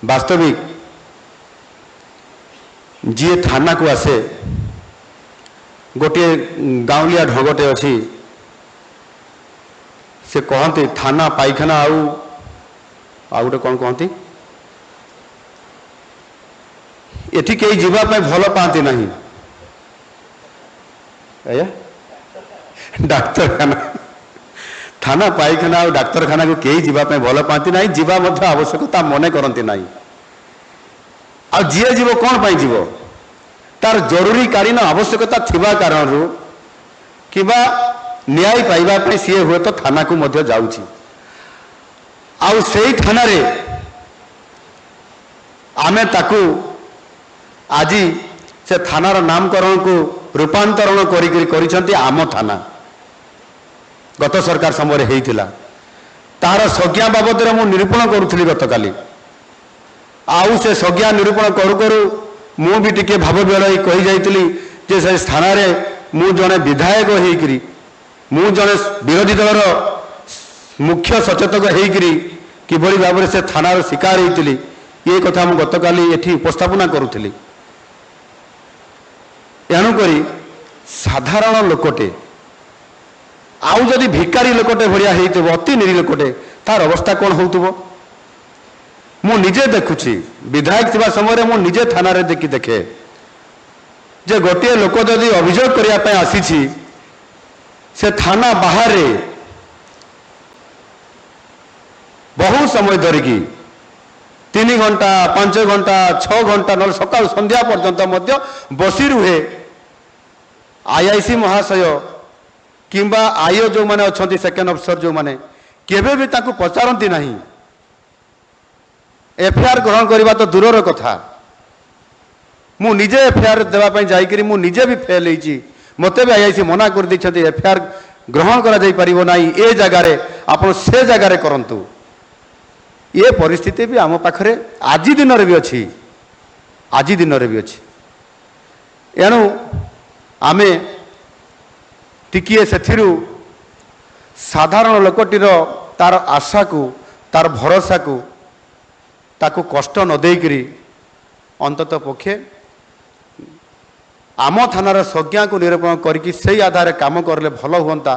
वास्तविक जी थाना को आसे गोटे गाँवलिया ढंगटे अच्छी से कहते थाना पाइखाना आउ गोटे कौन कहती एठी कई जीवाई भल पाती ना डाक्तरखाना थाना पाइखाना और डाक्तरखाना को कई जीवाई भल पाती ना जीवा आवश्यकता मन करती ना आ जी जीव कौन पाई जीव तार जरूरी कालीन आवश्यकता थिबा कारण कि न्याय पाइबा सी हुए तो थाना को मध्य जाउछि आउ सेई थाना रे आमे ताकू आज से थानार नामकरण को रूपांतरण करिसेंती आम थाना गत सरकार समय होइतिला तार संज्ञा बाबद मु निरूपण करुथली गत काली आउ से संज्ञा निरूपण करू करू मु भी टिके भाव बेल कही जाइतिली जे से थाना रे मु जने विधायक होइकरी मु जने विरोधी दलर मुख्य सचेतक होइकरी किभली भाव से थानार शिकार होइतिली ये कथा मु गत काली एठी उपस्थापना करुथली एणुकरी साधारण लोकटे आउ जदि भिकारी लोकटे भड़िया होइतबो अति निरी लोकटे तार अवस्था कौन होउतबो मु निजे देखुची विधायक थिबा समय मु निजे थाना रे देखे जे गोटे लोक जदि अभियोग करिया पय आसीछि से थाना बाहर बहु समय धरिकी 3 घंटा 5 घंटा 6 घंटा न सकाल संध्या पर्यंत बसी रुहे आईआईसी महाशय किंबा आईओ जो माने अच्छी सेकेंड अफिसर जो माने केबे भी ताकू पचारती नहीं एफआईआर ग्रहण करने तो दूरर कथा मु निजे एफआईआर देवाई जाकरी मु निजे भी फेल होती मते भी आईआईसी मना कर दी एफआईआर ग्रहण करा ना ए जगार आप से जगार करंतु ये परिस्थिति भी आम पाखरे आज दिन भी अच्छी आज दिन भी अच्छी एणु आमे टिकिए से साधारण लोकटीर तार आशा को तार भरोसा को ताकू कष्ट न देकरी अंतत पक्षे आम थानार संज्ञा को निरूपण करके से आधार काम करले भल हुंता